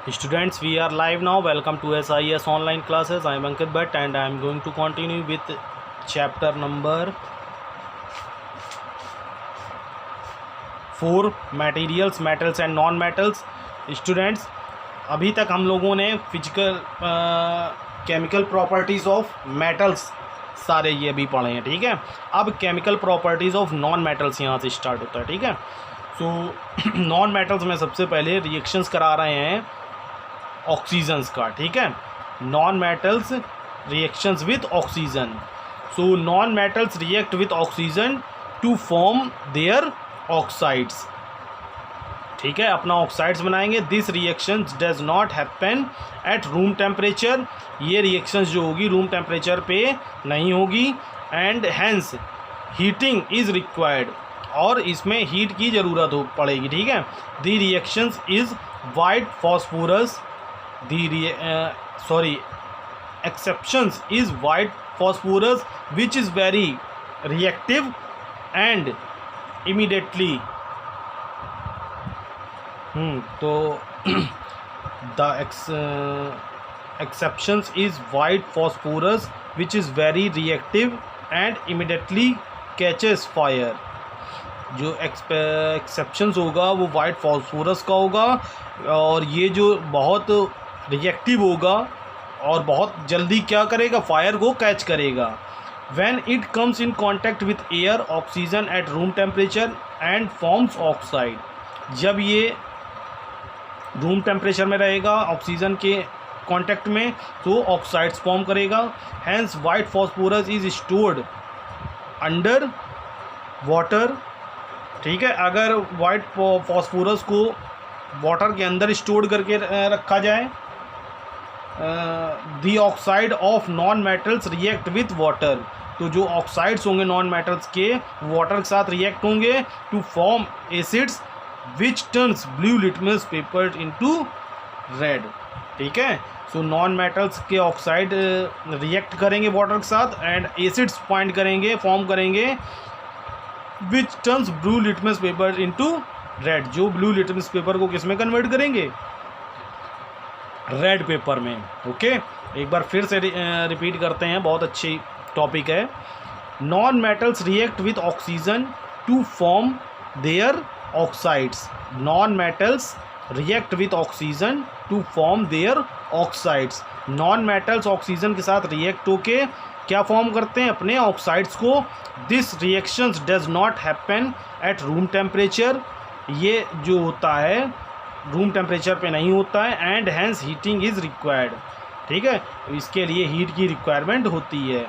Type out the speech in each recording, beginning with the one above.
Students, we are live now. Welcome to SIS online classes. I am Ankit Bhatt and I am going to continue with chapter number 4, materials, metals and non metals. Students, अभी तक हम लोगों ने physical chemical properties of metals सारे ये भी पढ़े हैं, ठीक है। अब chemical properties of non metals यहाँ से स्टार्ट होता है, ठीक है। सो नॉन मेटल्स में सबसे पहले रिएक्शंस करा रहे हैं ऑक्सीजन्स का, ठीक है। Non metals reactions with oxygen. So non metals react with oxygen to form their oxides, ठीक है, अपना ऑक्साइड्स बनाएंगे। This reactions does not happen at room temperature, ये रिएक्शंस जो होगी रूम टेम्परेचर पे नहीं होगी। And hence heating is required, और इसमें हीट की ज़रूरत हो पड़ेगी, ठीक है। The reactions is white phosphorus, exceptions is white phosphorus which is very reactive and immediately तो the exceptions is white phosphorus which is very reactive and immediately catches fire। जो एक्सेप्शंस होगा वो वाइट फॉस्फोरस का होगा, और ये जो बहुत रिएक्टिव होगा और बहुत जल्दी क्या करेगा, फायर को कैच करेगा। When it comes in contact with air oxygen at room temperature and forms oxide, जब ये रूम टेम्परेचर में रहेगा ऑक्सीजन के कांटेक्ट में तो ऑक्साइड्स फॉर्म करेगा। Hence white phosphorus is stored under water, ठीक है। अगर वाइट फॉस्फोरस को वाटर के अंदर स्टोर करके रखा जाए, the oxide of non metals react with water, तो जो ऑक्साइड्स होंगे नॉन मेटल्स के वाटर के साथ रिएक्ट होंगे to form acids which turns blue litmus paper into red, ठीक है। सो नॉन मेटल्स के ऑक्साइड रिएक्ट करेंगे वाटर के साथ एंड एसिड्स पॉइंट करेंगे, फॉर्म करेंगे which turns blue litmus paper into red, जो ब्लू लिटमस पेपर को किस में कन्वर्ट करेंगे, रेड पेपर में। ओके, एक बार फिर से रिपीट करते हैं, बहुत अच्छी टॉपिक है। Non metals react with oxygen to form their oxides, non metals react with oxygen to form their oxides. Non metals oxygen के साथ रिएक्ट होके क्या फॉर्म करते हैं, अपने ऑक्साइड्स को। This reactions does not happen at room temperature, ये जो होता है रूम टेम्परेचर पे नहीं होता है। And hence heating is required, ठीक है, इसके लिए हीट की रिक्वायरमेंट होती है।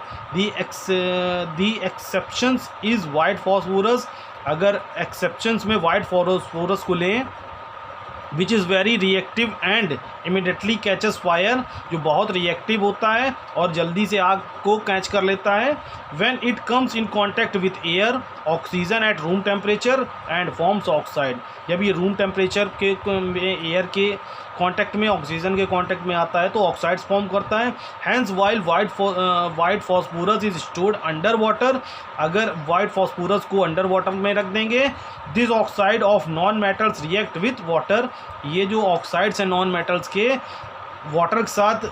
The exceptions is white phosphorus, अगर एक्सेप्शंस में वाइट फॉस्फोरस को लें which is very reactive and immediately catches fire, जो बहुत रिएक्टिव होता है और जल्दी से आग को कैच कर लेता है। When it comes in contact with air oxygen at room temperature and forms oxide, जब ये रूम टेम्परेचर के एयर के कांटेक्ट में ऑक्सीजन के कांटेक्ट में आता है तो ऑक्साइड्स फॉर्म करता है। Hence while white phosphorus is stored under water, अगर वाइट फॉस्फोरस को अंडर वाटर में रख देंगे, this oxide of non metals react with water, ये जो ऑक्साइड्स हैं नॉन मेटल्स के वाटर के साथ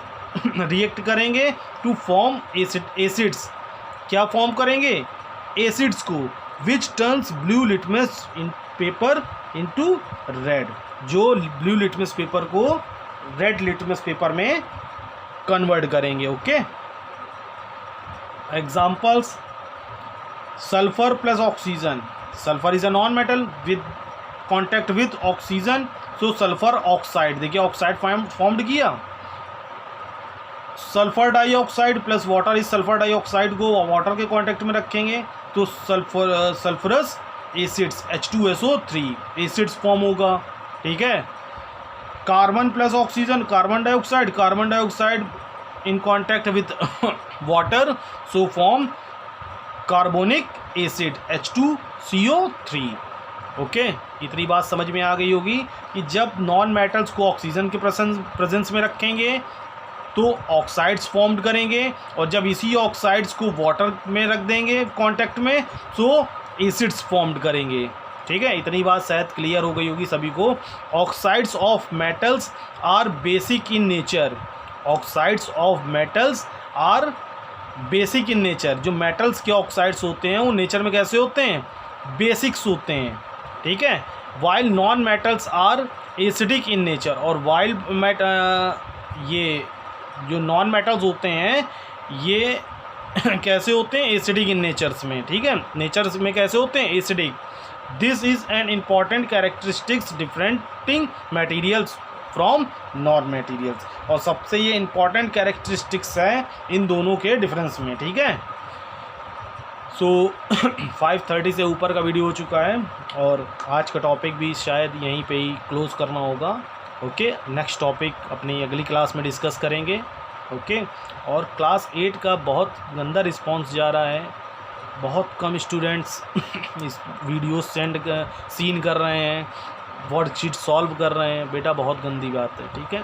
रिएक्ट करेंगे टू फॉर्म एसिड्स, क्या फॉर्म करेंगे, एसिड्स को, विच टर्न्स ब्लू लिटमस इन पेपर इनटू रेड, जो ब्लू लिटमस पेपर को रेड लिटमस पेपर में कन्वर्ट करेंगे। Okay, examples, sulphur plus oxygen, sulphur is a non metal with contact with oxygen, so sulphur oxide, देखिए oxide formed किया। Sulphur dioxide plus water, इस sulphur dioxide को water के contact में रखेंगे तो sulphurous acids H2SO3 acids form होगा, ठीक है। Carbon plus oxygen, carbon dioxide in contact with water, so form carbonic acid H2CO3। Okay, इतनी बात समझ में आ गई होगी कि जब नॉन मेटल्स को ऑक्सीजन के प्रेजेंस में रखेंगे तो ऑक्साइड्स फॉर्म्ड करेंगे, और जब इसी ऑक्साइड्स को वाटर में रख देंगे कांटेक्ट में तो एसिड्स फॉर्म्ड करेंगे, ठीक ठीक है, इतनी बात शायद क्लियर हो गई होगी सभी को। Oxides of metals are basic in nature. Oxides of metals are basic in nature. जो मेटल्स के ऑक्साइड्स होते हैं वो नेचर में कैसे होते हैं, बेसिक्स होते हैं, ठीक है। While non metals are acidic in nature, और वाइल ये जो नॉन मेटल्स होते हैं ये कैसे होते हैं, एसिडिक इन नेचर्स में, ठीक है, नेचर्स में कैसे होते हैं, acidic. This is an important characteristics differentiating materials from non materials, और सबसे ये इम्पॉर्टेंट कैरेक्टरिस्टिक्स है इन दोनों के डिफरेंस में, ठीक है। सो 5:30 से ऊपर का वीडियो हो चुका है, और आज का टॉपिक भी शायद यहीं पे ही क्लोज़ करना होगा। ओके, नेक्स्ट टॉपिक अपनी अगली क्लास में डिस्कस करेंगे। ओके, और क्लास 8 का बहुत गंदा रिस्पांस जा रहा है, बहुत कम स्टूडेंट्स इस वीडियो सीन कर रहे हैं, वर्कशीट सॉल्व कर रहे हैं। बेटा बहुत गंदी बात है, ठीक है।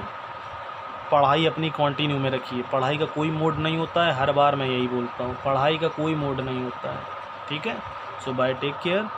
पढ़ाई अपनी कंटिन्यू में रखिए, पढ़ाई का कोई मोड नहीं होता है, हर बार मैं यही बोलता हूँ, पढ़ाई का कोई मोड नहीं होता है, ठीक है। सो बाय, टेक केयर।